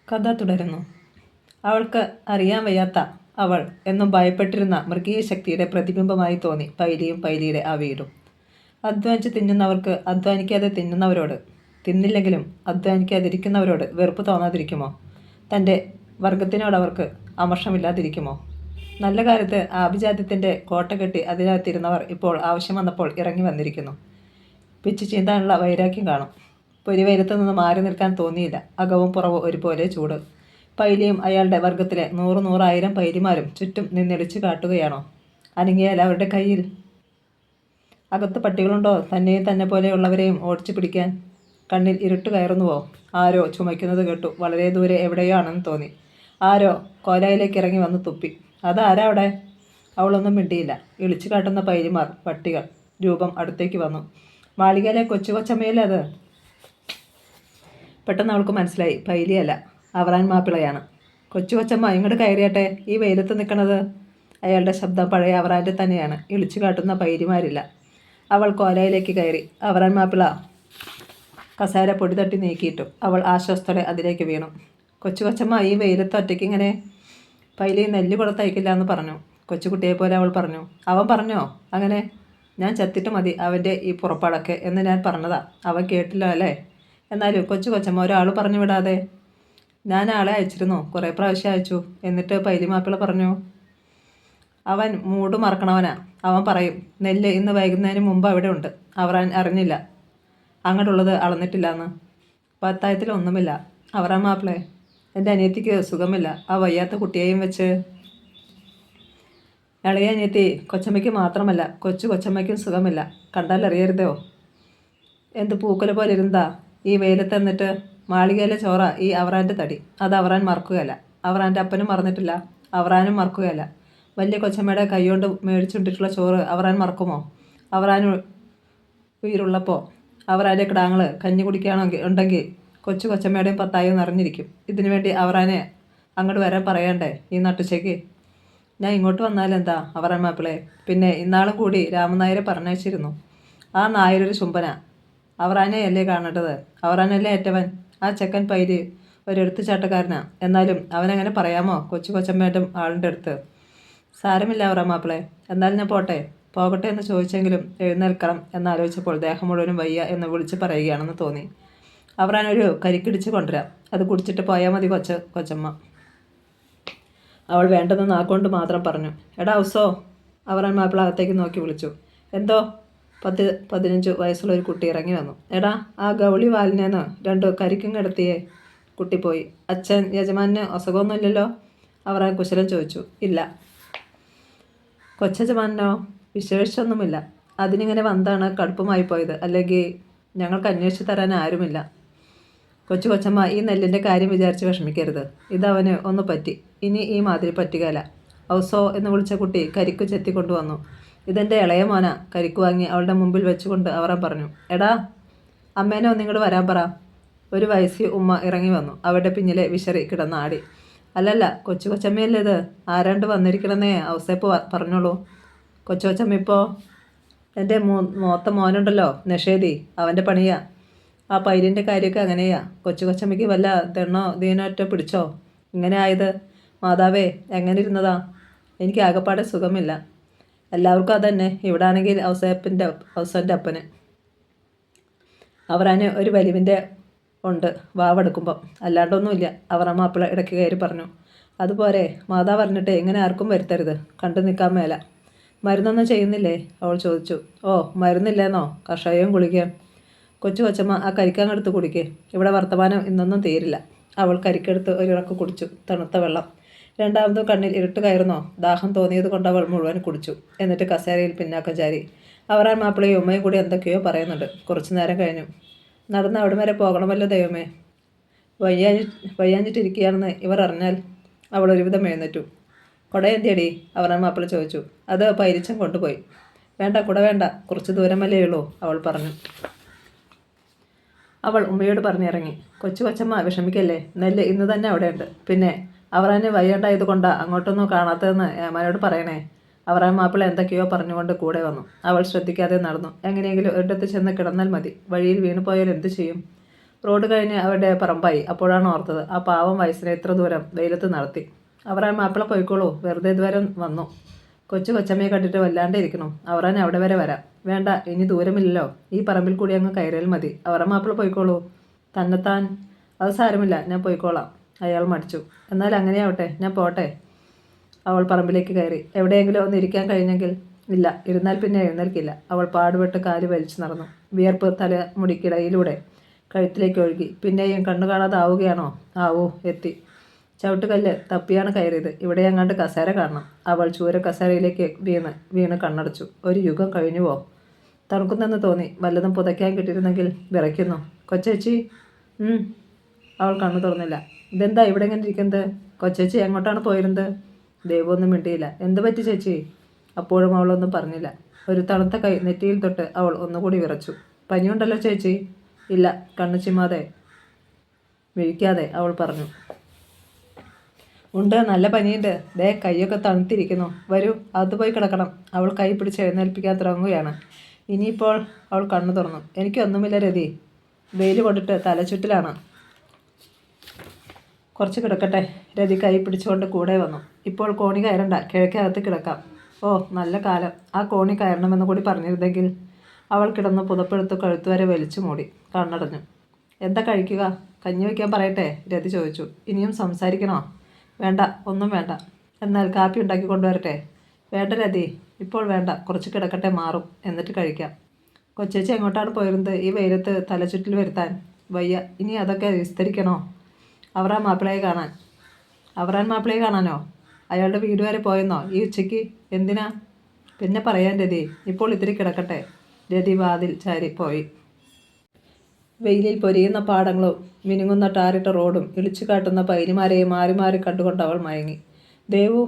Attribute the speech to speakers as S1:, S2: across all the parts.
S1: കഥ തുടരുന്നു. അവൾക്ക് അറിയാൻ വയ്യാത്ത അവൾ എന്നും ഭയപ്പെട്ടിരുന്ന മൃഗീയ ശക്തിയുടെ പ്രതിബിംബമായി തോന്നി പൈലിയും പൈലിയുടെ ആ വീടും. അധ്വാനിച്ച് തിന്നുന്നവർക്ക് അധ്വാനിക്കാതെ തിന്നുന്നവരോട്, തിന്നില്ലെങ്കിലും അധ്വാനിക്കാതിരിക്കുന്നവരോട് വെറുപ്പ് തോന്നാതിരിക്കുമോ? തൻ്റെ വർഗത്തിനോട് അവർക്ക് അമർഷമില്ലാതിരിക്കുമോ? നല്ല കാലത്ത് ആഭിജാത്യത്തിൻ്റെ കോട്ട കെട്ടി അതിനകത്തിരുന്നവർ ഇപ്പോൾ ആവശ്യം വന്നപ്പോൾ ഇറങ്ങി വന്നിരിക്കുന്നു. പിച്ച് ചീന്താനുള്ള വൈരാഗ്യം കാണും. പൊരിവെയിലത്ത് നിന്ന് മാറി നിൽക്കാൻ തോന്നിയില്ല. അകവും പുറവും ഒരുപോലെ ചൂട്. പൈലിയും അയാളുടെ വർഗത്തിലെ 100,000 പൈലിമാരും ചുറ്റും നിന്നിടിച്ചു കാട്ടുകയാണോ? അനങ്ങിയാൽ അവരുടെ കയ്യിൽ അകത്ത് പട്ടികളുണ്ടോ തന്നെയും തന്നെ പോലെയുള്ളവരെയും ഓടിച്ചു പിടിക്കാൻ? കണ്ണിൽ ഇരുട്ട് കയറുന്നുവോ? ആരോ ചുമയ്ക്കുന്നത് കേട്ടു. വളരെ ദൂരെ എവിടെയോ ആണെന്ന് തോന്നി. ആരോ കോലായിലേക്ക് ഇറങ്ങി വന്ന് തുപ്പി. അതാരാ അവിടെ? അവളൊന്നും മിണ്ടിയില്ല. ഇളിച്ചു കാട്ടുന്ന പൈലിമാർ, പട്ടികൾ രൂപം അടുത്തേക്ക് വന്നു. മാളികയിലെ കൊച്ചു കൊച്ചമ്മയിലെ അത്. പെട്ടെന്ന് അവൾക്ക് മനസ്സിലായി, പൈലിയല്ല, അവറാൻ മാപ്പിളയാണ്. കൊച്ചു കൊച്ചമ്മ ഇങ്ങോട്ട് കയറിയട്ടെ, ഈ വെയിലത്ത് നിൽക്കണത്. അയാളുടെ ശബ്ദം പഴയ അവറാൻ്റെ തന്നെയാണ്. ഇളിച്ചു കാട്ടുന്ന പൈലിമാരില്ല. അവൾ കോലയിലേക്ക് കയറി. അവറാൻ മാപ്പിള കസേര പൊടി തട്ടി നീക്കിയിട്ടു. അവൾ ആശ്വാസത്തോടെ അതിലേക്ക് വീണു. കൊച്ചു കൊച്ചമ്മ ഈ വെയിലത്ത് ഒറ്റയ്ക്ക് ഇങ്ങനെ? പൈലി നെല്ല് കൊടുത്തയക്കില്ല എന്ന് പറഞ്ഞു. കൊച്ചുകുട്ടിയെപ്പോലെ അവൾ പറഞ്ഞു. അവൻ പറഞ്ഞോ അങ്ങനെ? ഞാൻ ചത്തിട്ട് മതി അവൻ്റെ ഈ പുറപ്പാടൊക്കെ എന്ന് ഞാൻ പറഞ്ഞതാ. അവൻ കേട്ടില്ല അല്ലേ? എന്നാലും കൊച്ചു കൊച്ചമ്മ ഒരാൾ പറഞ്ഞു വിടാതെ. ഞാൻ ആളെ അയച്ചിരുന്നു, കുറേ പ്രാവശ്യം അയച്ചു. എന്നിട്ട് പൈലി മാപ്പിള പറഞ്ഞു, അവൻ മൂട് മറക്കണവനാ. അവൻ പറയും നെല്ല് ഇന്ന് വൈകുന്നതിന് മുമ്പ് അവിടെ ഉണ്ട്. അവറാൻ അറിഞ്ഞില്ല, അങ്ങോട്ടുള്ളത് അളന്നിട്ടില്ല എന്ന്. പത്തായത്തിലൊന്നുമില്ല. അവറാൻ മാപ്പിളെ, എൻ്റെ അനിയത്തിക്ക് സുഖമില്ല. ആ വയ്യാത്ത കുട്ടിയെയും വെച്ച്. ഇളയ അനിയത്തി കൊച്ചമ്മയ്ക്ക് മാത്രമല്ല കൊച്ചു കൊച്ചമ്മയ്ക്കും സുഖമില്ല. കണ്ടാൽ അറിയരുതോ? എന്ത് പൂക്കല പോലെ ഇരുന്നാ ഈ വെയിലത്ത്. എന്നിട്ട് മാളികയിലെ ചോറ ഈ അവറാൻ്റെ തടി. അത് അവറാൻ മറക്കുകയല്ല. അവറാൻ്റെ അപ്പനും മറന്നിട്ടില്ല, അവറാനും മറക്കുകയല്ല. വലിയ കൊച്ചമ്മയുടെ കൈകൊണ്ട് മേടിച്ചുകൊണ്ടിട്ടുള്ള ചോറ് അവറാൻ മറക്കുമോ? അവറാൻ ഉயிருള്ളപ്പോൾ അവറാൻ്റെ കിടാങ്ങൾ കഞ്ഞി കുടിക്കുകയാണെങ്കിൽ ഉണ്ടെങ്കിൽ കൊച്ചു കൊച്ചമ്മയുടെയും പത്തായും നിറഞ്ഞിരിക്കും. ഇതിനു വേണ്ടി അവറാനെ അങ്ങോട്ട് വരാൻ പറയണ്ടേ ഈ നട്ടുച്ചയ്ക്ക്? ഞാൻ ഇങ്ങോട്ട് വന്നാലെന്താ അവറാൻ മാപ്പിളെ? പിന്നെ ഇന്നാളും കൂടി രാമനായരെ പറഞ്ഞയച്ചിരുന്നു. ആ നായരൊരു ചുംബന. അവറാനെയല്ലേ കാണേണ്ടത്? അവറാനല്ലേ ഏറ്റവൻ? ആ ചെക്കൻ പൈര് ഒരു എടുത്തുചാട്ടക്കാരനാ. എന്നാലും അവനങ്ങനെ പറയാമോ കൊച്ചു കൊച്ചമ്മേൻ്റെ ആളിൻ്റെ അടുത്ത്? സാരമില്ല അവറാൻ മാപ്പിളെ, എന്നാലും ഞാൻ പോകട്ടെ എന്ന് ചോദിച്ചെങ്കിലും എഴുന്നേൽക്കണം എന്നാലോചിച്ചപ്പോൾ ദേഹം മുഴുവനും വയ്യ എന്ന് വിളിച്ച് പറയുകയാണെന്ന് തോന്നി. അവറാനൊരു കരിക്കിടിച്ച് കൊണ്ടുവരാം, അത് കുടിച്ചിട്ട് പോയാൽ മതി കൊച്ചമ്മ. അവൾ വേണ്ടെന്ന് നാക്കൊണ്ട് മാത്രം പറഞ്ഞു. എടാ ഉസോ, അവറാൻ മാപ്പിള അകത്തേക്ക് നോക്കി വിളിച്ചു. എന്തോ? 10-15 വയസ്സുള്ള ഒരു കുട്ടി ഇറങ്ങി വന്നു. എടാ, ആ ഗൗളി വാലിനേന്ന് 2 കരിക്കും കിടത്തിയേ. കുട്ടി പോയി. അച്ഛൻ യജമാന് അസുഖമൊന്നുമില്ലല്ലോ? അവറാൻ കുശലം ചോദിച്ചു. ഇല്ല. കൊച്ചജമാനോ? വിശേഷിച്ചൊന്നുമില്ല. അതിനിങ്ങനെ വന്നാണ് കടുപ്പമായി പോയത്. അല്ലെങ്കിൽ ഞങ്ങൾക്ക് അന്വേഷിച്ച് തരാൻ ആരുമില്ല. കൊച്ചു കൊച്ചമ്മ ഈ നെല്ലിൻ്റെ കാര്യം വിചാരിച്ച് വിഷമിക്കരുത്. ഇതവന് ഒന്ന് പറ്റി. ഇനി ഈ മാതിരി പറ്റുകയില്ല. ഔസോ എന്ന് വിളിച്ച കുട്ടി കരിക്ക് ചെത്തിക്കൊണ്ടുവന്നു. ഇതെൻ്റെ ഇളയ മോന. കരിക്ക് വാങ്ങി അവളുടെ മുമ്പിൽ വെച്ചുകൊണ്ട് അവറാൻ പറഞ്ഞു. എടാ, അമ്മേനെ ഒന്നിങ്ങോട്ട് വരാൻ പറ. ഒരു വയസ്സി ഉമ്മ ഇറങ്ങി വന്നു. അവരുടെ പിന്നിലെ വിശറി കിടന്നാടി. അല്ലല്ല, കൊച്ചു കൊച്ചമ്മയല്ലേ ഇത്? ആരാണ്ട് വന്നിരിക്കണമെന്നേ ഔസേപ്പ് പറഞ്ഞോളൂ. കൊച്ചു കൊച്ചമ്മ ഇപ്പോൾ എൻ്റെ മൂത്ത മോനുണ്ടല്ലോ നിഷേധി, അവൻ്റെ പണിയാ. ആ പൈരിൻ്റെ കാര്യമൊക്കെ അങ്ങനെയാ. കൊച്ചു കൊച്ചമ്മയ്ക്ക് വല്ല ദീനോറ്റ പിടിച്ചോ ഇങ്ങനെ ആയത്? മാതാവേ, എങ്ങനെ ഇരുന്നതാ? എനിക്ക് ആകെപ്പാടെ സുഖമില്ല. എല്ലാവർക്കും അതന്നെ. ഇവിടെ ആണെങ്കിൽ ഔസേൻ്റെ അപ്പന് അവറാന് ഒരു വലിവിൻ്റെ ഉണ്ട് വാവെടുക്കുമ്പം, അല്ലാണ്ടൊന്നുമില്ല. അവറാൻ മാപ്പിള ഇടയ്ക്ക് കയറി പറഞ്ഞു. അതുപോലെ മാതാവ് പറഞ്ഞിട്ട് ഇങ്ങനെ ആർക്കും വരുത്തരുത്. കണ്ടു നിൽക്കാൻ മേല. മരുന്നൊന്നും ചെയ്യുന്നില്ലേ? അവൾ ചോദിച്ചു. ഓ, മരുന്നില്ലേന്നോ? കഷായവും ഗുളികയും. കൊച്ചു കൊച്ചമ്മ ആ കരിക്കങ്ങെടുത്ത് കുടിക്കേ. ഇവിടെ വർത്തമാനം ഇന്നൊന്നും തീരില്ല. അവൾ കരിക്കെടുത്ത് ഒരിറക്ക് കുടിച്ചു. തണുത്ത വെള്ളം. രണ്ടാമത് കണ്ണിൽ ഇരുട്ട് കയറുന്നോ? ദാഹം തോന്നിയത് കൊണ്ട് അവൾ മുഴുവൻ കുടിച്ചു. എന്നിട്ട് കസേരയിൽ പിന്നാക്കം ചാരി. അവറാൻ മാപ്പിളയും ഉമ്മയും കൂടി എന്തൊക്കെയോ പറയുന്നുണ്ട്. കുറച്ചു നേരം കഴിഞ്ഞു. നടന്ന് അവിടെ വരെ പോകണമല്ലോ ദൈവമേ. വയ്യാഞ്ഞിട്ടിരിക്കുകയാണെന്ന് ഇവർ അറിഞ്ഞാൽ. അവൾ ഒരുവിധം എഴുന്നേറ്റു. കുടയെന്തിയടി? അവറാൻ മാപ്പിള ചോദിച്ചു. അത് പൈരിച്ചം കൊണ്ടുപോയി. വേണ്ട, കുട വേണ്ട, കുറച്ച് ദൂരമല്ലേ ഉള്ളൂ, അവൾ പറഞ്ഞു. അവൾ ഉമ്മയോട് പറഞ്ഞിറങ്ങി. കൊച്ചു കൊച്ചമ്മ വിഷമിക്കല്ലേ, നെല്ല് ഇന്ന് തന്നെ അവിടെയുണ്ട്. പിന്നെ അവറാന് വയ്യാണ്ടായത് കൊണ്ടാ അങ്ങോട്ടൊന്നും കാണാത്തതെന്ന് ഏമാനോട് പറയണേ. അവറാൻ മാപ്പിള എന്തൊക്കെയോ പറഞ്ഞുകൊണ്ട് കൂടെ വന്നു. അവൾ ശ്രദ്ധിക്കാതെ നടന്നു. എങ്ങനെയെങ്കിലും ഒരിടത്ത് ചെന്ന് കിടന്നാൽ മതി. വഴിയിൽ വീണുപോയാൽ എന്തു ചെയ്യും? റോഡ് കഴിഞ്ഞ് അവരുടെ പറമ്പായി. അപ്പോഴാണ് ഓർത്തത് ആ പാവം വയസ്സിനെ ഇത്ര ദൂരം വെയിലത്ത് നടത്തി. അവറാൻ മാപ്പിള പോയിക്കോളൂ, വെറുതെ ഇതുവരെ വന്നു. കൊച്ചമ്മയെ കണ്ടിട്ട് വല്ലാണ്ട് ഇരിക്കണു. അവറാൻ അവിടെ വരെ വരാം. വേണ്ട, ഇനി ദൂരമില്ലല്ലോ, ഈ പറമ്പിൽ കൂടി അങ്ങ് കയറിയാൽ മതി. അവറാൻ മാപ്പിള പോയിക്കോളൂ. തന്നെത്താൻ അത് സാരമില്ല, ഞാൻ പോയിക്കോളാം. അയാൾ മടിച്ചു. എന്നാൽ അങ്ങനെയാവട്ടെ, ഞാൻ പോട്ടെ. അവൾ പറമ്പിലേക്ക് കയറി. എവിടെയെങ്കിലും ഒന്ന് ഇരിക്കാൻ കഴിഞ്ഞെങ്കിൽ. ഇല്ല, ഇരുന്നാൽ പിന്നെ എഴുന്നേൽക്കില്ല. അവൾ പാടുപെട്ട് കാല് വലിച്ചു നടന്നു. വിയർപ്പ് തലമുടിക്കിടയിലൂടെ കഴുത്തിലേക്ക് ഒഴുകി. പിന്നെയും കണ്ണു കാണാതാവുകയാണോ? ആവൂ, എത്തി. ചവിട്ടുകല്ല് തപ്പിയാണ് കയറിയത്. ഇവിടെ എങ്ങാണ്ട് കസേര കാണണം. അവൾ ചൂര കസേരയിലേക്ക് വീണ് കണ്ണടച്ചു. ഒരു യുഗം കഴിഞ്ഞുവോ? തണുക്കുന്നെന്ന് തോന്നി. വല്ലതും പുതയ്ക്കാൻ കിട്ടിയിരുന്നെങ്കിൽ. വിറയ്ക്കുന്നു. കൊച്ചേച്ചി. അവൾ കണ്ണു തുറന്നില്ല. ഇതെന്താ ഇവിടെ ഇങ്ങനെ ഇരിക്കുന്നത്? കൊച്ചേച്ചി എങ്ങോട്ടാണ് പോയിരുന്നത്? ദേവൊന്നും മിണ്ടിയില്ല. എന്ത് പറ്റി ചേച്ചി? അപ്പോഴും അവളൊന്നും പറഞ്ഞില്ല. ഒരു തണുത്ത കൈ നെറ്റിയിൽ തൊട്ട് അവൾ ഒന്നുകൂടി വിറച്ചു. പനിയുണ്ടല്ലോ ചേച്ചി? ഇല്ല. കണ്ണു ചിമ്മാതെ വിഴിക്കാതെ അവൾ പറഞ്ഞു. ഉണ്ട്, നല്ല പനിയുണ്ട്. ദേ കൈയൊക്കെ തണുത്തിരിക്കുന്നു. വരൂ, അകത്ത് പോയി കിടക്കണം. അവൾ കൈ പിടിച്ച് എഴുന്നേൽപ്പിക്കാൻ തുടങ്ങുകയാണ്. ഇനിയിപ്പോൾ അവൾ കണ്ണു തുറന്നു. എനിക്കൊന്നുമില്ല രതി, വെയിൽ കൊണ്ടിട്ട് തലചുറ്റിലാണ്. കുറച്ച് കിടക്കട്ടെ. രതി കൈ പിടിച്ചുകൊണ്ട് കൂടെ വന്നു. ഇപ്പോൾ കോണി കയറണ്ട, കിഴക്കകത്ത് കിടക്കാം. ഓ നല്ല കാലം, ആ കോണി കയറണമെന്ന് കൂടി പറഞ്ഞിരുന്നെങ്കിൽ. അവൾ കിടന്ന് പുതപ്പെടുത്ത് കഴുത്തുവരെ വലിച്ചു മൂടി കണ്ണടഞ്ഞു. എന്താ കഴിക്കുക? കഞ്ഞി വയ്ക്കാൻ പറയട്ടെ? രതി ചോദിച്ചു. ഇനിയും സംസാരിക്കണോ? വേണ്ട, ഒന്നും വേണ്ട. എന്നാൽ കാപ്പി ഉണ്ടാക്കി കൊണ്ടുവരട്ടെ? വേണ്ട രതി, ഇപ്പോൾ വേണ്ട, കുറച്ച് കിടക്കട്ടെ, മാറും, എന്നിട്ട് കഴിക്കാം. കൊച്ചേച്ചി എങ്ങോട്ടാണ് പോയിരുന്നത് ഈ വെയിലത്ത് തലചുറ്റിൽ വരുത്താൻ? വയ്യ, ഇനി അതൊക്കെ വിസ്തരിക്കണോ? അവറാൻ മാപ്പിളയെ കാണാനോ? അയാളുടെ വീട് വരെ പോയെന്നോ ഈ ഉച്ചയ്ക്ക്? എന്തിനാ? പിന്നെ പറയാൻ രതി, ഇപ്പോൾ ഇത്തിരി കിടക്കട്ടെ. രതി വാതിൽ ചാരി പോയി. വെയിലിൽ പൊരിയുന്ന പാടങ്ങളും മിനുങ്ങുന്ന ടാറിട്ട റോഡും ഇളിച്ചു കാട്ടുന്ന പൈനിമാരെയും മാറി മാറി കണ്ടുകൊണ്ട് അവൾ മയങ്ങി. ദേവു,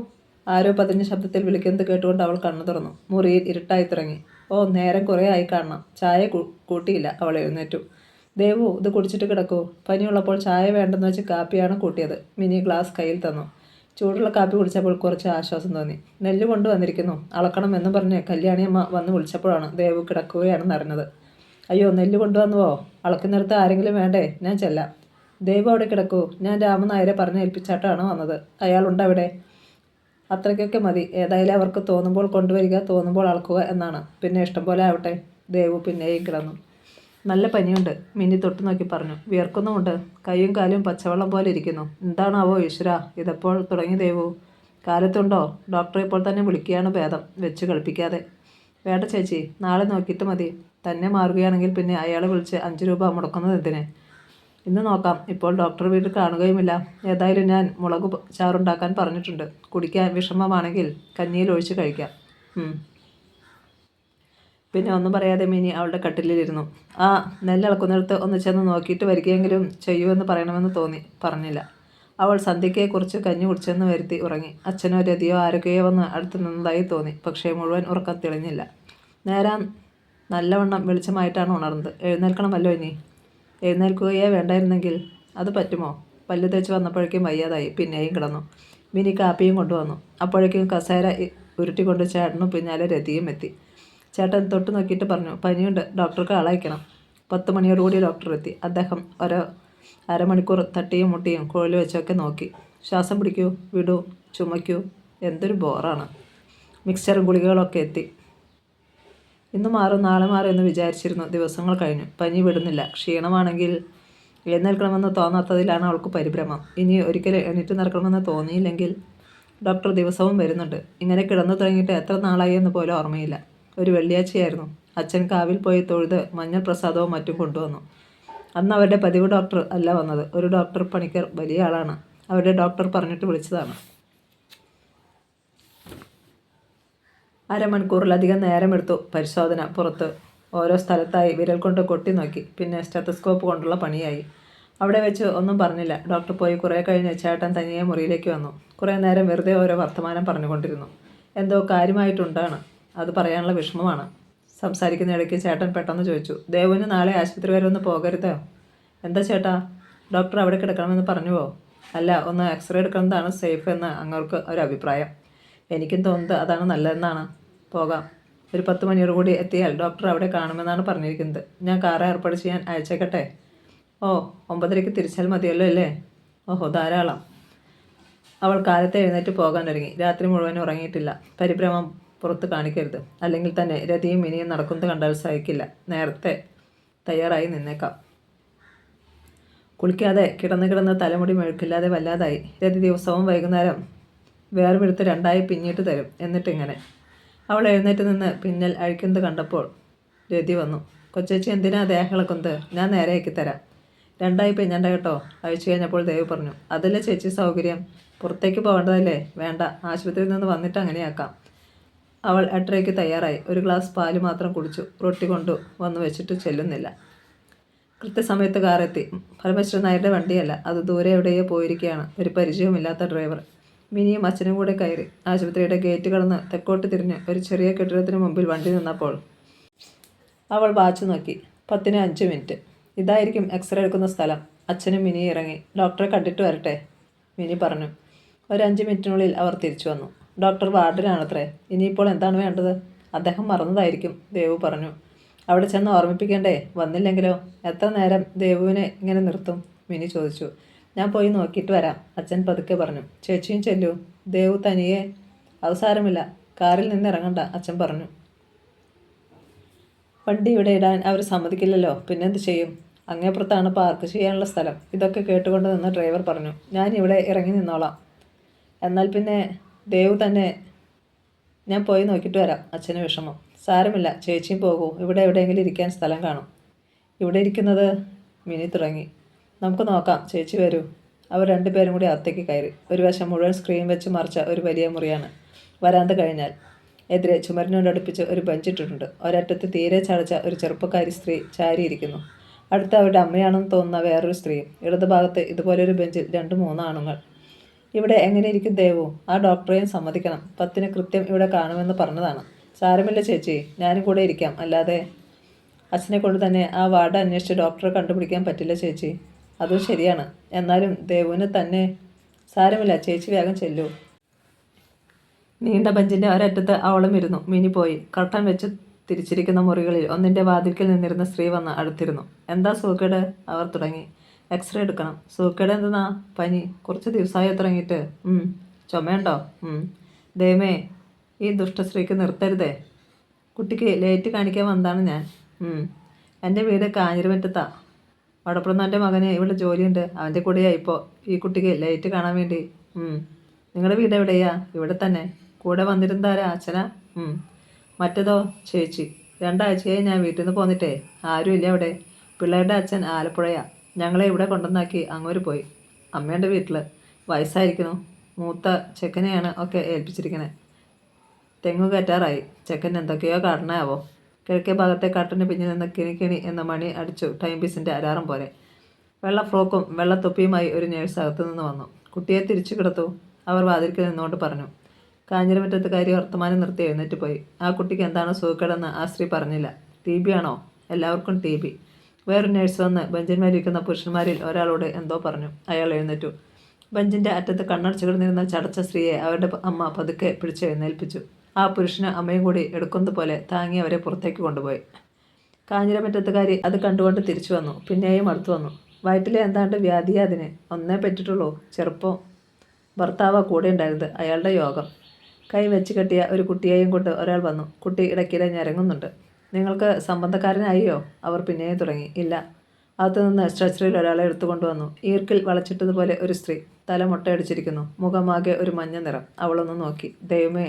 S1: ആരോ പതിഞ്ഞ ശബ്ദത്തിൽ വിളിക്കുന്നത് കേട്ടുകൊണ്ട് അവൾ കണ്ണു തുറന്നു. മുറിയിൽ ഇരുട്ടായി തുടങ്ങി. ഓ, നേരം കുറേ ആയി കാണണം. ചായ കൂട്ടിയില്ല. അവൾ എഴുന്നേറ്റു. ദേവു, ഇത് കുടിച്ചിട്ട് കിടക്കൂ. പനിയുള്ളപ്പോൾ ചായ വേണ്ടെന്ന് വെച്ച് കാപ്പിയാണ് കൂട്ടിയത്. മിനി ഗ്ലാസ് കയ്യിൽ തന്നു. ചൂടുള്ള കാപ്പി കുടിച്ചപ്പോൾ കുറച്ച് ആശ്വാസം തോന്നി. നെല്ല് കൊണ്ടുവന്നിരിക്കുന്നു, അളക്കണം എന്ന് പറഞ്ഞ് കല്യാണിയമ്മ വന്ന് വിളിച്ചപ്പോഴാണ് ദേവു കിടക്കുകയാണെന്ന് അറിഞ്ഞത്. അയ്യോ, നെല്ല് കൊണ്ടുവന്നുവോ? അളക്കുന്നിടത്ത് ആരെങ്കിലും വേണ്ടേ? ഞാൻ ചെല്ലാം. ദേവു അവിടെ കിടക്കൂ. ഞാൻ രാമനായരെ പറഞ്ഞേൽപ്പിച്ചിട്ടാണ് വന്നത്. അയാളുണ്ടവിടെ. അത്രയ്ക്കൊക്കെ മതി. ഏതായാലും അവർക്ക് തോന്നുമ്പോൾ കൊണ്ടുവരിക, തോന്നുമ്പോൾ അളക്കുക എന്നാണ്. പിന്നെ ഇഷ്ടം പോലെ ആവട്ടെ. ദേവു പിന്നെയും കിടന്നു. നല്ല പനിയുണ്ട്, മിനി തൊട്ടു നോക്കി പറഞ്ഞു. വിയർക്കുന്നുമുണ്ട്. കൈയും കാലും പച്ചവെള്ളം പോലെ ഇരിക്കുന്നു. എന്താണാവോ ഈശ്വര, ഇതെപ്പോൾ തുടങ്ങി ദേവു? കാലത്തുണ്ടോ? ഡോക്ടറെ ഇപ്പോൾ തന്നെ വിളിക്കുകയാണ് ഭേദം. വെച്ച് കളിപ്പിക്കാതെ. വേണ്ട ചേച്ചി, നാളെ നോക്കിയിട്ട് മതി. തന്നെ മാറുകയാണെങ്കിൽ പിന്നെ അയാളെ വിളിച്ച് 5 രൂപ മുടക്കുന്നത് എന്തിന്? ഇന്ന് നോക്കാം. ഇപ്പോൾ ഡോക്ടർ വീട്ടിൽ കാണുകയുമില്ല. ഏതായാലും ഞാൻ മുളക് ചാറുണ്ടാക്കാൻ പറഞ്ഞിട്ടുണ്ട്. കുടിക്കാൻ വിഷമമാണെങ്കിൽ കഞ്ഞിയിൽ ഒഴിച്ച് കഴിക്കാം. പിന്നെ ഒന്നും പറയാതെ മിനി അവളുടെ കട്ടിലിരുന്നു. ആ നെല്ലിളക്കുന്നിടത്ത് ഒന്ന് ചെന്ന് നോക്കിയിട്ട് വരികയെങ്കിലും ചെയ്യുമെന്ന് പറയണമെന്ന് തോന്നി. പറഞ്ഞില്ല. അവൾ സന്ധ്യയ്ക്ക് കുറച്ച് കഞ്ഞി കുടിച്ചെന്ന് വരുത്തി ഉറങ്ങി. അച്ഛനോ രതിയോ ആരൊക്കെയോ വന്ന് അടുത്ത് നിന്നതായി തോന്നി. പക്ഷേ മുഴുവൻ ഉറക്കം തെളിഞ്ഞില്ല. നേരം നല്ലവണ്ണം വെളിച്ചമായിട്ടാണ് ഉണർന്നത്. എഴുന്നേൽക്കണമല്ലോ ഇനി. എഴുന്നേൽക്കുകയേ വേണ്ടായിരുന്നെങ്കിൽ. അത് പറ്റുമോ? പല്ല് തേച്ച് വന്നപ്പോഴേക്കും വയ്യാതായി. പിന്നെയും കിടന്നു. മിനി കാപ്പിയും കൊണ്ടുവന്നു. അപ്പോഴേക്കും കസേര ഉരുട്ടിക്കൊണ്ട് ചേട്ടനും പിന്നാലെ രതിയും എത്തി. ചേട്ടൻ തൊട്ട് നോക്കിയിട്ട് പറഞ്ഞു, പനിയുണ്ട്, ഡോക്ടർക്ക് ആളയക്കണം. 10 മണിയോടുകൂടി ഡോക്ടർ എത്തി. അദ്ദേഹം അരമണിക്കൂർ തട്ടിയും മുട്ടിയും കുഴൽ വെച്ചൊക്കെ നോക്കി. ശ്വാസം പിടിക്കൂ, വിടൂ, ചുമയ്ക്കൂ. എന്തൊരു ബോറാണ്. മിക്സ്ചറും ഗുളികകളൊക്കെ എത്തി. ഇന്ന് മാറും, നാളെ മാറും എന്ന് വിചാരിച്ചിരുന്നു. ദിവസങ്ങൾ കഴിഞ്ഞു. പനി വിടുന്നില്ല. ക്ഷീണമാണെങ്കിൽ എഴുന്നേൽക്കണമെന്ന് തോന്നാത്തതിലാണ് അവൾക്ക് പരിഭ്രമം. ഇനി ഒരിക്കലും എണീറ്റ് നടക്കണമെന്ന് തോന്നിയില്ലെങ്കിൽ. ഡോക്ടർ ദിവസവും വരുന്നുണ്ട്. ഇങ്ങനെ കിടന്നു തുടങ്ങിയിട്ട് എത്ര നാളായി എന്ന് പോലും ഓർമ്മയില്ല. ഒരു വെള്ളിയാഴ്ചയായിരുന്നു. അച്ഛൻ കാവിൽ പോയി തൊഴുത് മഞ്ഞൾ പ്രസാദവും മറ്റും കൊണ്ടുവന്നു. അന്ന് അവരുടെ പതിവ് ഡോക്ടർ അല്ല വന്നത്. ഒരു ഡോക്ടർ പണിക്കർ വലിയ ആളാണ്. അവരുടെ ഡോക്ടർ പറഞ്ഞിട്ട് വിളിച്ചതാണ്. അരമണിക്കൂറിലധികം നേരമെടുത്തു പരിശോധന. പുറത്ത് ഓരോ സ്ഥലത്തായി വിരൽ കൊണ്ട് കൊട്ടി നോക്കി. പിന്നെ സ്റ്റെത്തസ്കോപ്പ് കൊണ്ടുള്ള പണിയായി. അവിടെ വെച്ച് ഒന്നും പറഞ്ഞില്ല. ഡോക്ടർ പോയി കുറേ കഴിഞ്ഞ് ചേട്ടൻ തനിയെ മുറിയിലേക്ക് വന്നു. കുറേ നേരം വെറുതെ ഓരോ വർത്തമാനം പറഞ്ഞുകൊണ്ടിരുന്നു. എന്തോ കാര്യമായിട്ടുണ്ടാണ്. അത് പറയാനുള്ള വിഷമമാണ്. സംസാരിക്കുന്ന ഇടയ്ക്ക് ചേട്ടൻ പെട്ടെന്ന് ചോദിച്ചു, ദേവുവിന് നാളെ ആശുപത്രി വരെ ഒന്ന് പോകരുതോ? എന്താ ചേട്ടാ? ഡോക്ടർ അവിടെ കിടക്കണമെന്ന് പറഞ്ഞുവോ? അല്ല, ഒന്ന് എക്സ്റേ എടുക്കുന്നതാണ് സേഫ് എന്ന് അങ്ങർക്ക് ഒരു അഭിപ്രായം. എനിക്കും തോന്നുന്നത് അതാണ് നല്ലതെന്നാണ്. പോകാം. ഒരു 10 മണിയോടുകൂടി എത്തിയാൽ ഡോക്ടർ അവിടെ കാണുമെന്നാണ് പറഞ്ഞിരിക്കുന്നത്. ഞാൻ കാറ് ഏർപ്പാട് ചെയ്യാൻ അയച്ചേക്കട്ടെ? ഓ, 9:30 തിരിച്ചാൽ മതിയല്ലോ അല്ലേ? ഓഹോ, ധാരാളം. അവൾ കാലത്തെ എഴുന്നേറ്റ് പോകാനൊരുങ്ങി. രാത്രി മുഴുവൻ ഉറങ്ങിയിട്ടില്ല. പരിഭ്രമം പുറത്ത് കാണിക്കരുത്. അല്ലെങ്കിൽ തന്നെ രതിയും മിനിയും നടക്കുന്നത് കണ്ടാൽ സഹിക്കില്ല. നേരത്തെ തയ്യാറായി നിന്നേക്കാം. കുളിക്കാതെ കിടന്ന് തലമുടി മെഴുക്കില്ലാതെ വല്ലാതായി. രതി ദിവസവും വൈകുന്നേരം വേർപെടുത്ത് രണ്ടായി പിന്നിട്ട് തരും. എന്നിട്ടിങ്ങനെ. അവൾ എഴുന്നേറ്റ് നിന്ന് പിന്നൽ അഴിക്കുന്നത് കണ്ടപ്പോൾ രതി വന്നു. കൊച്ചേച്ചി എന്തിനാ ദേഹം ഇളക്കുന്നത്? ഞാൻ നേരെയാക്കി തരാം. രണ്ടായി പിഞ്ഞണ്ട കേട്ടോ. അഴിച്ചു കഴിഞ്ഞപ്പോൾ ദേവ് പറഞ്ഞു, അതല്ലേ ചേച്ചി സൗകര്യം. പുറത്തേക്ക് പോകേണ്ടതല്ലേ? വേണ്ട, ആശുപത്രിയിൽ നിന്ന് വന്നിട്ട് അങ്ങനെയാക്കാം. അവൾ 8:30 തയ്യാറായി. ഒരു ഗ്ലാസ് പാല് മാത്രം കുടിച്ചു. റൊട്ടി കൊണ്ടു വന്നു വെച്ചിട്ട് ചെല്ലുന്നില്ല. കൃത്യസമയത്ത് കാറെത്തി. പരമേശ്വരൻ നായരുടെ വണ്ടിയല്ല, അത് ദൂരെ എവിടെയോ പോയിരിക്കുകയാണ്. ഒരു പരിചയവുമില്ലാത്ത ഡ്രൈവർ. മിനിയും അച്ഛനും കൂടെ കയറി. ആശുപത്രിയുടെ ഗേറ്റ് കടന്ന് തെക്കോട്ട് തിരിഞ്ഞ് ഒരു ചെറിയ കെട്ടിടത്തിന് മുമ്പിൽ വണ്ടി നിന്നപ്പോൾ അവൾ വാച്ച് നോക്കി. 10:05. ഇതായിരിക്കും എക്സ്റേ എടുക്കുന്ന സ്ഥലം. അച്ഛനും മിനി ഇറങ്ങി. ഡോക്ടറെ കണ്ടിട്ട് വരട്ടെ, മിനി പറഞ്ഞു. ഒരു 5 മിനിറ്റിനുള്ളിൽ അവർ തിരിച്ചു വന്നു. ഡോക്ടർ വാർഡിലാണത്രേ. ഇനിയിപ്പോൾ എന്താണ് വേണ്ടത്? അദ്ദേഹം മറന്നതായിരിക്കും, ദേവു പറഞ്ഞു. അവിടെ ചെന്ന് ഓർമ്മിപ്പിക്കണ്ടേ? വന്നില്ലെങ്കിലോ? എത്ര നേരം ദേവുവിനെ ഇങ്ങനെ നിർത്തും? മിനി ചോദിച്ചു. ഞാൻ പോയി നോക്കിയിട്ട് വരാം, അച്ഛൻ പതുക്കെ പറഞ്ഞു. ചേച്ചിയും ചെല്ലൂ. ദേവു തനിയെ. അവസാരമില്ല, കാറിൽ നിന്ന് ഇറങ്ങണ്ട, അച്ഛൻ പറഞ്ഞു. വണ്ടി ഇവിടെ ഇടാൻ അവർ സമ്മതിക്കില്ലല്ലോ, പിന്നെന്ത് ചെയ്യും? അങ്ങേപ്പുറത്താണ് പാർക്ക് ചെയ്യാനുള്ള സ്ഥലം. ഇതൊക്കെ കേട്ടുകൊണ്ട് നിന്ന് ഡ്രൈവർ പറഞ്ഞു. ഞാൻ ഇവിടെ ഇറങ്ങി നിന്നോളാം. എന്നാൽ പിന്നെ ദേവു തന്നെ. ഞാൻ പോയി നോക്കിയിട്ട് വരാം, അച്ഛന് വിഷമം. സാരമില്ല, ചേച്ചിയും പോകൂ. ഇവിടെ എവിടെയെങ്കിലും ഇരിക്കാൻ സ്ഥലം കാണും. ഇവിടെ ഇരിക്കുന്നത്? മിനി തുടങ്ങി. നമുക്ക് നോക്കാം, ചേച്ചി വരൂ. അവർ രണ്ടുപേരും കൂടി അകത്തേക്ക് കയറി. ഒരു വശം മുഴുവൻ സ്ക്രീൻ വെച്ച് മറിച്ച ഒരു വലിയ മുറിയാണ്. വരാന്ത കഴിഞ്ഞാൽ എതിരെ ചുമരിനോട് അടുപ്പിച്ച് ഒരു ബെഞ്ചിട്ടിട്ടുണ്ട്. ഒരറ്റത്ത് തീരെ ചടച്ച ഒരു ചെറുപ്പക്കാരി സ്ത്രീ ചാരിയിരിക്കുന്നു. അടുത്ത അവരുടെ അമ്മയാണെന്ന് തോന്നുന്ന വേറൊരു സ്ത്രീയും. ഇടതുഭാഗത്ത് ഇതുപോലൊരു ബെഞ്ചിൽ 2-3 ആണുങ്ങൾ. ഇവിടെ എങ്ങനെ ഇരിക്കും ദേവു? ആ ഡോക്ടറെയും സമ്മതിക്കണം. 10 കൃത്യം ഇവിടെ കാണുമെന്ന് പറഞ്ഞതാണ്. സാരമില്ല ചേച്ചി, ഞാനും കൂടെ ഇരിക്കാം. അല്ലാതെ അച്ഛനെ കൊണ്ട് തന്നെ ആ വാർഡ് അന്വേഷിച്ച് ഡോക്ടറെ കണ്ടുപിടിക്കാൻ പറ്റില്ല ചേച്ചി. അതും ശരിയാണ്. എന്നാലും ദേവുവിന് തന്നെ. സാരമില്ല, ചേച്ചി വേഗം ചെല്ലൂ. നീണ്ട ബെഞ്ചിൻ്റെ ഒരറ്റത്ത് അവളും ഇരുന്നു. മിനി പോയി. കർട്ടൻ വെച്ച് തിരിച്ചിരിക്കുന്ന മുറികളിൽ ഒന്നിൻ്റെ വാതിൽക്കൽ നിന്നിരുന്ന സ്ത്രീ വന്ന് അടുത്തിരുന്നു. എന്താ സൂക്കേട്? അവർ തുടങ്ങി. എക്സ്റേ എടുക്കണം. സൂക്കേട് എന്തെന്നാ? പനി. കുറച്ച് ദിവസമായി തുടങ്ങിയിട്ട്. ചുമയുണ്ടോ? ദൈവമേ, ഈ ദുഷ്ടസ്ത്രീക്ക് നിർത്തരുതേ. കുട്ടിക്ക് ലേറ്റ് കാണിക്കാൻ വന്നതാണ് ഞാൻ. എൻ്റെ വീട് കാഞ്ഞിരമറ്റത്താ. വടപ്പുറന്നാൻ്റെ മകന് ഇവിടെ ജോലിയുണ്ട്. അവൻ്റെ കൂടെയാണ് ഇപ്പോൾ ഈ കുട്ടിക്ക് ലേറ്റ് കാണാൻ വേണ്ടി. നിങ്ങളുടെ വീട് എവിടെയാ? ഇവിടെ തന്നെ. കൂടെ വന്നിരുന്നാരാ? അച്ഛനാ? മറ്റേതോ? ചേച്ചി. 2 ആഴ്ചയായി ഞാൻ വീട്ടിൽ നിന്ന് പോന്നിട്ടേ. ആരുമില്ല അവിടെ. പിള്ളേരുടെ അച്ഛൻ ആലപ്പുഴയാ. ഞങ്ങളെ ഇവിടെ കൊണ്ടുവന്നാക്കി അങ്ങോട്ട് പോയി. അമ്മയുടെ വീട്ടിൽ. വയസ്സായിരിക്കുന്നു. മൂത്ത ചെക്കനെയാണ് ഒക്കെ ഏൽപ്പിച്ചിരിക്കുന്നത്. തെങ്ങു കയറ്റാറായി. ചെക്കൻ എന്തൊക്കെയോ കാരണമാവോ. കിഴക്കേ ഭാഗത്തെ കട്ടന് പിന്നിൽ നിന്ന് കിണി എന്ന മണി അടിച്ചു. ടൈം പീസിൻ്റെ അലാറം പോലെ. വെള്ള ഫ്രോക്കും വെള്ളത്തൊപ്പിയുമായി ഒരു നേഴ്സ് അകത്തു നിന്ന് വന്നു. കുട്ടിയെ തിരിച്ചു കിടത്തു, അവർ വാതിൽക്കൽ നിന്നുകൊണ്ട് പറഞ്ഞു. കാഞ്ഞിരമറ്റത്തുകാരി വർത്തമാനം നിർത്തി എഴുന്നേറ്റ് പോയി. ആ കുട്ടിക്ക് എന്താണ് സൂക്കേടെന്ന് ആ സ്ത്രീ പറഞ്ഞില്ല. TB ആണോ? എല്ലാവർക്കും TB. വേറൊരു നേഴ്സ് വന്ന് ബെഞ്ചിന്മേലിരിക്കുന്ന പുരുഷന്മാരിൽ ഒരാളോട് എന്തോ പറഞ്ഞു. അയാൾ എഴുന്നേറ്റു. ബെഞ്ചിൻ്റെ അറ്റത്ത് കണ്ണടച്ചു കിടന്നിരുന്ന ചടച്ച സ്ത്രീയെ അവരുടെ അമ്മ പതുക്കെ പിടിച്ച് എഴുന്നേൽപ്പിച്ചു. ആ പുരുഷന് അമ്മയും കൂടി എടുക്കുന്നത് പോലെ താങ്ങി അവരെ പുറത്തേക്ക് കൊണ്ടുപോയി. കാഞ്ഞിരമറ്റത്തുകാരി അത് കണ്ടുകൊണ്ട് തിരിച്ചു വന്നു. പിന്നെയും അടുത്തു വന്നു. വയറ്റിലെ എന്താണ്ട് വ്യാധിയാ അതിന്. ഒന്നേ പറ്റിട്ടുള്ളൂ. ചെറുപ്പം. ഭർത്താവ് കൂടെ ഉണ്ടായിരുന്നത്. അയാളുടെ യോഗം. കൈ വെച്ച് കെട്ടിയ ഒരു കുട്ടിയെയും കൊണ്ട് ഒരാൾ വന്നു. കുട്ടി ഇടയ്ക്കിടെ ഞരങ്ങുന്നുണ്ട്. നിങ്ങൾക്ക് സംബന്ധക്കാരനായോ? അവർ പിന്നെയും തുടങ്ങി. ഇല്ല. അകത്തുനിന്ന് സ്ട്രെച്ചറിൽ ഒരാളെ എടുത്തുകൊണ്ടുവന്നു. ഈർക്കിൽ വളച്ചിട്ടതുപോലെ ഒരു സ്ത്രീ. തല മുട്ടയടിച്ചിരിക്കുന്നു. മുഖമാകെ ഒരു മഞ്ഞ നിറം. അവളൊന്ന് നോക്കി. ദൈവമേ.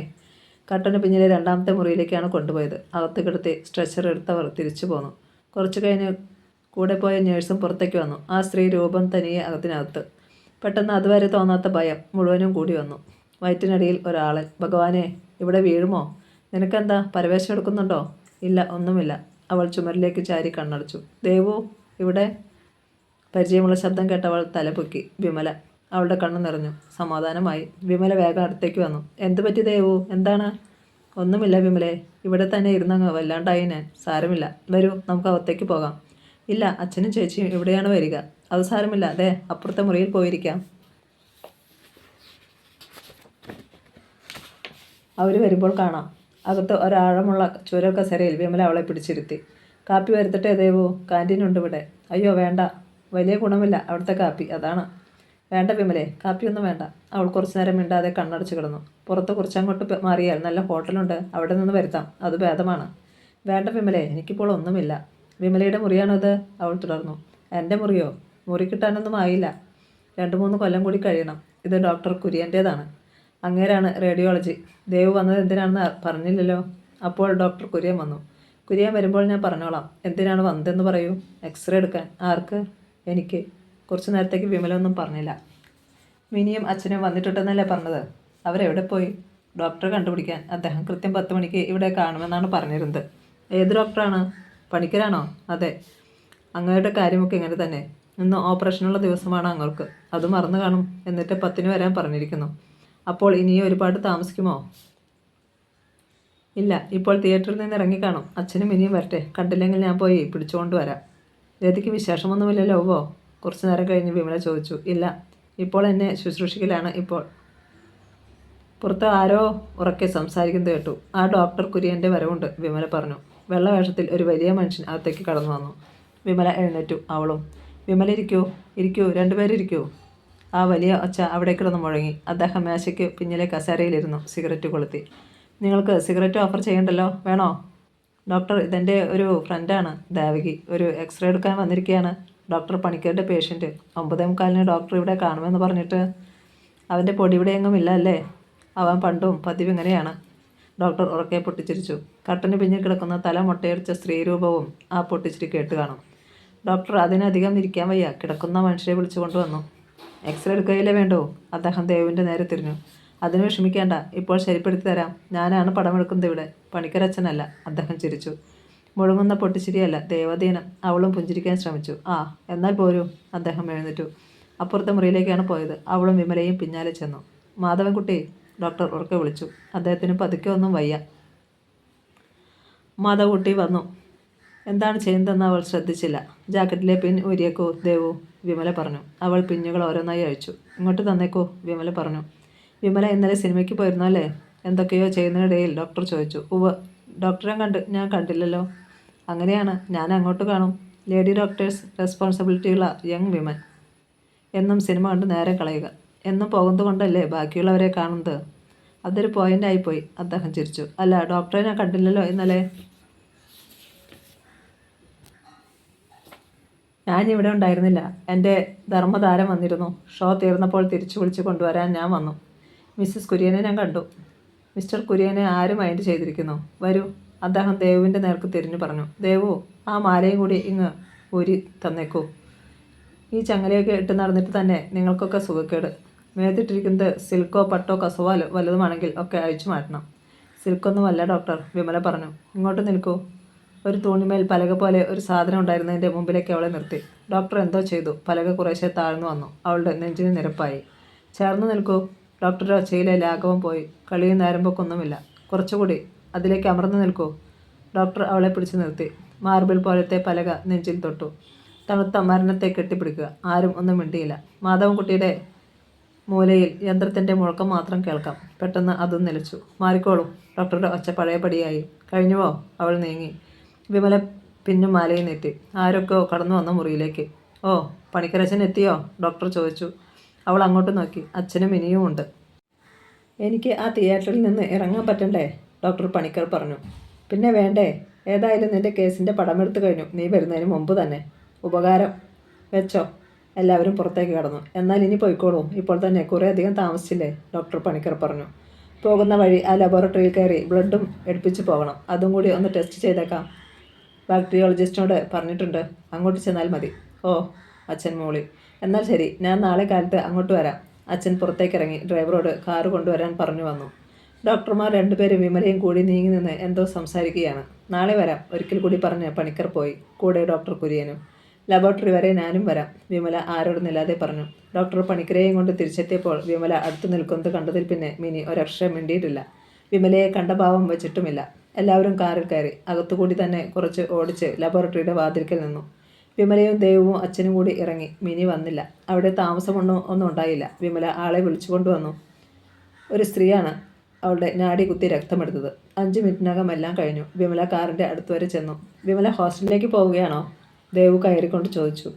S1: കട്ടന് പിന്നിലെ 2ാമത്തെ മുറിയിലേക്കാണ് കൊണ്ടുപോയത്. അകത്ത് കിടത്തി സ്ട്രെച്ചർ എടുത്തവർ തിരിച്ചു പോന്നു. കുറച്ചു കഴിഞ്ഞ് കൂടെ പോയ നേഴ്സും പുറത്തേക്ക് വന്നു. ആ സ്ത്രീ രൂപം തനിയെ അകത്തിനകത്ത്. പെട്ടെന്ന് അതുവരെ തോന്നാത്ത ഭയം മുഴുവനും കൂടി വന്നു. വയറ്റിനടിയിൽ ഒരാളൻ. ഭഗവാനെ, ഇവിടെ വീഴുമോ? നിനക്കെന്താ? പരവേശം എടുക്കുന്നുണ്ടോ? ഇല്ല, ഒന്നുമില്ല. അവൾ ചുമരിലേക്ക് ചാരി കണ്ണടച്ചു. ദേവു ഇവിടെ? പരിചയമുള്ള ശബ്ദം കേട്ടവൾ തലപൊക്കി. വിമല. അവളുടെ കണ്ണ് നിറഞ്ഞു. സമാധാനമായി. വിമല വേഗം അടുത്തേക്ക് വന്നു. എന്തു പറ്റി ദേവു? എന്താണ്? ഒന്നുമില്ല വിമലേ. ഇവിടെ തന്നെ ഇരുന്നങ്ങ് വല്ലാണ്ടായി ഞാൻ. സാരമില്ല, വരൂ, നമുക്ക് അകത്തേക്ക് പോകാം. ഇല്ല, അച്ഛനും ചേച്ചിയും ഇവിടെയാണ് വരിക. അത് സാരമില്ല, അതെ, അപ്പുറത്തെ മുറിയിൽ പോയിരിക്കാം. അവർ വരുമ്പോൾ കാണാം. അകത്ത് ഒരാഴമുള്ള ചുരൽ കസേരയിൽ വിമല അവളെ പിടിച്ചിരുത്തി. കാപ്പി വരുത്തട്ടെ ദേവു? കാൻറ്റീനുണ്ട് ഇവിടെ. അയ്യോ വേണ്ട. വലിയ ഗുണമില്ല അവിടുത്തെ കാപ്പി, അതാണ്. വേണ്ട വിമലെ, കാപ്പിയൊന്നും വേണ്ട. അവൾ കുറച്ചു നേരം മിണ്ടാതെ കണ്ണടച്ച് കിടന്നു. പുറത്ത് കുറച്ചങ്ങോട്ട് മാറിയാൽ നല്ല ഹോട്ടലുണ്ട്, അവിടെ നിന്ന് വരുത്താം, അത് ഭേദമാണ്. വേണ്ട വിമലെ, എനിക്കിപ്പോൾ ഒന്നുമില്ല. വിമലയുടെ മുറിയാണത്, അവൾ തുടർന്നു. എൻ്റെ മുറിയോ? മുറി കിട്ടാനൊന്നും ആയില്ല. 2-3 കൊല്ലം കൂടി കഴിയണം. ഇത് ഡോക്ടർ കുര്യൻ്റേതാണ്. അങ്ങേരാണ് റേഡിയോളജി. ദേവ് വന്നത് എന്തിനാണെന്ന് പറഞ്ഞില്ലല്ലോ. അപ്പോൾ ഡോക്ടർ കുര്യൻ വന്നു. കുര്യൻ വരുമ്പോൾ ഞാൻ പറഞ്ഞോളാം. എന്തിനാണ് വന്നതെന്ന് പറയൂ. എക്സ്റേ എടുക്കാൻ. ആർക്ക്? എനിക്ക്. കുറച്ചു നേരത്തേക്ക് വിമല ഒന്നും പറഞ്ഞില്ല. മിനിയും അച്ഛനും വന്നിട്ടുണ്ടെന്നല്ലേ പറഞ്ഞത്? അവരെവിടെ പോയി? ഡോക്ടറെ കണ്ടുപിടിക്കാൻ. അദ്ദേഹം കൃത്യം 10 മണിക്ക് ഇവിടെ കാണുമെന്നാണ് പറഞ്ഞിരുന്നത്. ഏത് ഡോക്ടറാണ്? പണിക്കരാണോ? അതെ. അങ്ങയുടെ കാര്യമൊക്കെ ഇങ്ങനെ തന്നെ. ഇന്ന് ഓപ്പറേഷനുള്ള ദിവസമാണ് അങ്ങർക്ക്. അത് മറന്നു കാണും. എന്നിട്ട് 10-ന് വരാൻ പറഞ്ഞിരിക്കുന്നു. അപ്പോൾ ഇനിയും ഒരുപാട് താമസിക്കുമോ? ഇല്ല, ഇപ്പോൾ തിയേറ്ററിൽ നിന്ന് ഇറങ്ങിക്കാണും. അച്ഛനും ഇനിയും വരട്ടെ. കണ്ടില്ലെങ്കിൽ ഞാൻ പോയി പിടിച്ചുകൊണ്ട് വരാം. രതിക്ക് വിശേഷമൊന്നുമില്ലല്ലോ? കുറച്ചു നേരം കഴിഞ്ഞ് വിമല ചോദിച്ചു. ഇല്ല, ഇപ്പോൾ എന്നെ ശുശ്രൂഷിക്കലാണ്. ഇപ്പോൾ പുറത്ത് ആരോ ഉറക്കെ സംസാരിക്കുന്നത് കേട്ടു. ആ ഡോക്ടർ കുര്യൻ്റെ വരവുണ്ട്, വിമല പറഞ്ഞു. വെള്ളവേഷത്തിൽ ഒരു വലിയ മനുഷ്യൻ അകത്തേക്ക് കടന്നു വന്നു. വിമല എഴുന്നേറ്റു. അവളും. വിമല, ഇരിക്കൂ, ഇരിക്കൂ, രണ്ടുപേരിരിക്കൂ. ആ വലിയ ഒച്ച അവിടെ കിടന്നു മുഴങ്ങി. അദ്ദേഹം മേശയ്ക്ക് പിന്നിലെ കസേരയിലിരുന്നു. സിഗരറ്റ് കൊളുത്തി. നിങ്ങൾക്ക് സിഗരറ്റ് ഓഫർ ചെയ്യണ്ടല്ലോ, വേണോ? ഡോക്ടർ, ഇതെൻ്റെ ഒരു ഫ്രണ്ടാണ്, ദേവകി. ഒരു എക്സ്റേ എടുക്കാൻ വന്നിരിക്കുകയാണ്. ഡോക്ടർ പണിക്കരുടെ പേഷ്യൻറ്റ്. 9:45-ന് ഡോക്ടർ ഇവിടെ കാണുമെന്ന് പറഞ്ഞിട്ട്. അവൻ്റെ പൊടി ഇവിടെ എങ്ങും ഇല്ല അല്ലേ? അവൻ പണ്ടും പതിവ് ഇങ്ങനെയാണ്. ഡോക്ടർ ഉറക്കെ പൊട്ടിച്ചിരിച്ചു. കട്ടന് പിന്നിൽ കിടക്കുന്ന തല മുട്ടയടിച്ച സ്ത്രീരൂപവും ആ പൊട്ടിച്ചിരി കേട്ട് കാണും. ഡോക്ടർ അതിനധികം ഇരിക്കാൻ വയ്യ. കിടക്കുന്ന മനുഷ്യരെ വിളിച്ചു കൊണ്ടുവന്നു. എക്സ്റേ എടുക്കുകയില്ലേ വേണ്ടോ? അദ്ദേഹം ദേവിൻ്റെ നേരെ തിരിഞ്ഞു. അതിന് വിഷമിക്കേണ്ട, ഇപ്പോൾ ശരിപ്പെടുത്തി തരാം. ഞാനാണ് പടമെടുക്കുന്നത് ഇവിടെ, പണിക്കരച്ഛനല്ല. അദ്ദേഹം ചിരിച്ചു. മുഴങ്ങുന്ന പൊട്ടിച്ചിരിയല്ല, ദേവദീനം. അവളും പുഞ്ചിരിക്കാൻ ശ്രമിച്ചു. ആ, എന്നാൽ പോരൂ. അദ്ദേഹം എഴുന്നേറ്റു. അപ്പുറത്തെ മുറിയിലേക്കാണ് പോയത്. അവളും വിമലയും പിന്നാലെ ചെന്നു. മാധവൻകുട്ടി, ഡോക്ടർ ഉറക്കെ വിളിച്ചു. അദ്ദേഹത്തിന് പതുക്കെ ഒന്നും വയ്യ. മാധവൻകുട്ടി വന്നു. എന്താണ് ചെയ്യുന്നതെന്ന് അവൾ ശ്രദ്ധിച്ചില്ല. ജാക്കറ്റിലെ പിൻ ഊരിയേക്കൂ ദേവു, വിമല പറഞ്ഞു. അവൾ പിന്നുകൾ ഓരോന്നായി അഴിച്ചു. ഇങ്ങോട്ട് തന്നേക്കൂ, വിമല പറഞ്ഞു. വിമല ഇന്നലെ സിനിമയ്ക്ക് പോയിരുന്നു അല്ലേ? എന്തൊക്കെയോ ചെയ്യുന്നതിനിടയിൽ ഡോക്ടർ ചോദിച്ചു. ഉവ്വ്. ഡോക്ടറെ ഞാൻ കണ്ടില്ലല്ലോ. അങ്ങനെയാണ്, ഞാൻ അങ്ങോട്ട് കാണും. ലേഡി ഡോക്ടേഴ്സ് റെസ്പോൺസിബിലിറ്റിയുള്ള യങ് വിമൻ. എന്നും സിനിമ കണ്ട് നേരം കളയുക. എന്നും പോകുന്നത് കൊണ്ടല്ലേ ബാക്കിയുള്ളവരെ കാണുന്നത്. അതൊരു പോയിൻ്റായിപ്പോയി. അദ്ദേഹം ചിരിച്ചു. അല്ല, ഡോക്ടറെ ഞാൻ കണ്ടില്ലല്ലോ ഇന്നലെ. ഞാനിവിടെ ഉണ്ടായിരുന്നില്ല. എൻ്റെ ധർമ്മതാരം വന്നിരുന്നു. ഷോ തീർന്നപ്പോൾ തിരിച്ചു വിളിച്ച് കൊണ്ടുവരാൻ ഞാൻ വന്നു. മിസ്സിസ് കുര്യനെ ഞാൻ കണ്ടു. മിസ്റ്റർ കുര്യനെ ആരും മൈൻഡ് ചെയ്തിരിക്കുന്നു. വരൂ, അദ്ദേഹം ദേവുവിൻ്റെ നേർക്ക് തിരിഞ്ഞു പറഞ്ഞു. ദേവു, ആ മാലയും കൂടി ഇങ്ങ് ഊരി തന്നേക്കൂ. ഈ ചങ്ങലയൊക്കെ ഇട്ട് നടന്നിട്ട് തന്നെ നിങ്ങൾക്കൊക്കെ സുഖക്കേട്. മേത്തിട്ടിരിക്കുന്നത് സിൽക്കോ പട്ടോ കസവോ വല്ലതുമാണെങ്കിൽ ഒക്കെ അഴിച്ചു മാറ്റണം. സിൽക്കൊന്നുമല്ല ഡോക്ടർ, വിമല പറഞ്ഞു. ഇങ്ങോട്ട് നിൽക്കൂ. ഒരു തൂണിമേൽ പലക പോലെ ഒരു സാധനം ഉണ്ടായിരുന്നതിൻ്റെ മുമ്പിലേക്ക് അവളെ നിർത്തി. ഡോക്ടർ എന്തോ ചെയ്തു. പലക കുറേശ്ശെ താഴ്ന്നു വന്നു. അവളുടെ നെഞ്ചിന് നിരപ്പായി. ചേർന്ന് നിൽക്കൂ. ഡോക്ടറുടെ ഒച്ചയിലെ ലാഘവം പോയി. കളിയും നേരമ്പൊക്കൊന്നുമില്ല. കുറച്ചുകൂടി അതിലേക്ക് അമർന്നു നിൽക്കൂ. ഡോക്ടർ അവളെ പിടിച്ചു നിർത്തി. മാർബിൾ പോലത്തെ പലക നെഞ്ചിൽ തൊട്ടു. തണുത്ത മരണത്തെ കെട്ടിപ്പിടിക്കുക. ആരും ഒന്നും മിണ്ടിയില്ല. മാധവൻകുട്ടിയുടെ മൂലയിൽ യന്ത്രത്തിൻ്റെ മുഴക്കം മാത്രം കേൾക്കാം. പെട്ടെന്ന് അതും നിലച്ചു. മാറിക്കോളൂ. ഡോക്ടറുടെ ഒച്ച പഴയപടിയായി. കഴിഞ്ഞുവോ? അവൾ നീങ്ങി. വിമല പിന്നും മാലയും നീട്ടി. ആരൊക്കെയോ കടന്നു വന്ന മുറിയിലേക്ക്. ഓ, പണിക്കരച്ഛൻ എത്തിയോ? ഡോക്ടർ ചോദിച്ചു. അവൾ അങ്ങോട്ട് നോക്കി. അച്ഛനും ഇനിയും ഉണ്ട്. എനിക്ക് ആ തിയേറ്ററിൽ നിന്ന് ഇറങ്ങാൻ പറ്റണ്ടേ? ഡോക്ടർ പണിക്കർ പറഞ്ഞു. പിന്നെ വേണ്ടേ? ഏതായാലും നിൻ്റെ കേസിൻ്റെ പടമെടുത്തു കഴിഞ്ഞു. നീ വരുന്നതിന് മുമ്പ് തന്നെ. ഉപകാരം. വെച്ചോ. എല്ലാവരും പുറത്തേക്ക് കടന്നു. എന്നാൽ ഇനി പോയിക്കോളൂ. ഇപ്പോൾ തന്നെ കുറേ അധികം താമസിച്ചില്ലേ? ഡോക്ടർ പണിക്കർ പറഞ്ഞു. പോകുന്ന വഴി ആ ലബോറട്ടറിയിൽ കയറി ബ്ലഡും എടുപ്പിച്ച് പോകണം. അതും കൂടി ഒന്ന് ടെസ്റ്റ് ചെയ്തേക്കാം. ബാക്ടീരിയോളജിസ്റ്റിനോട് പറഞ്ഞിട്ടുണ്ട്. അങ്ങോട്ട് ചെന്നാൽ മതി. ഓ, അച്ഛൻ മൂളി. എന്നാൽ ശരി, ഞാൻ നാളെ കാലത്ത് അങ്ങോട്ട് വരാം. അച്ഛൻ പുറത്തേക്കിറങ്ങി ഡ്രൈവറോട് കാറ് കൊണ്ടുവരാൻ പറഞ്ഞു വന്നു. ഡോക്ടർമാർ രണ്ടുപേരും വിമലയും കൂടി നീങ്ങി നിന്ന് എന്തോ സംസാരിക്കുകയാണ്. നാളെ വരാം, ഒരിക്കൽ കൂടി പറഞ്ഞ് പണിക്കർ പോയി. കൂടെ ഡോക്ടർ കുര്യനും. ലബോറട്ടറി വരെ ഞാനും വരാം, വിമല ആരോടുന്നില്ലാതെ പറഞ്ഞു. ഡോക്ടർ പണിക്കരെയും കൊണ്ട് തിരിച്ചെത്തിയപ്പോൾ വിമല അടുത്തു നിൽക്കുന്നത് കണ്ടതിൽ പിന്നെ മിനി ഒരക്ഷരം മിണ്ടിയിട്ടില്ല. വിമലയെ കണ്ട ഭാവം വെച്ചിട്ടുമില്ല. എല്ലാവരും കാറിൽ കയറി. അകത്തുകൂടി തന്നെ കുറച്ച് ഓടിച്ച് ലബോറട്ടറിയുടെ വാതിൽക്കൽ നിന്നു. വിമലയും ദേവും അച്ഛനും കൂടി ഇറങ്ങി. മിനി വന്നില്ല. അവിടെ ഒന്നും ഉണ്ടായില്ല. വിമല ആളെ വിളിച്ചു കൊണ്ടുവന്നു. ഒരു സ്ത്രീയാണ് അവളുടെ നാടി കുത്തി രക്തമെടുത്തത്. 5 മിനിറ്റിനകം എല്ലാം കഴിഞ്ഞു. വിമല കാറിൻ്റെ അടുത്ത് വരെ ചെന്നു. വിമല ഹോസ്റ്റലിലേക്ക് പോവുകയാണോ? ദേവു കയറിക്കൊണ്ട് ചോദിച്ചു.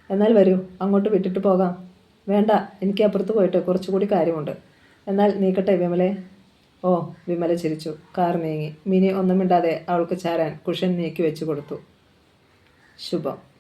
S1: എന്നാൽ വരൂ, അങ്ങോട്ട് വിട്ടിട്ട് പോകാം. വേണ്ട, എനിക്ക് അപ്പുറത്ത് പോയിട്ട് കുറച്ചുകൂടി കാര്യമുണ്ട്. എന്നാൽ നീക്കട്ടെ വിമലേ. ഓ, വിമല ചിരിച്ചു. കാർ നീങ്ങി. മിനി ഒന്നും മിണ്ടാതെ അവൾക്ക് ചാരാൻ കുഷൻ നീക്കി വെച്ചു കൊടുത്തു. ശുഭം.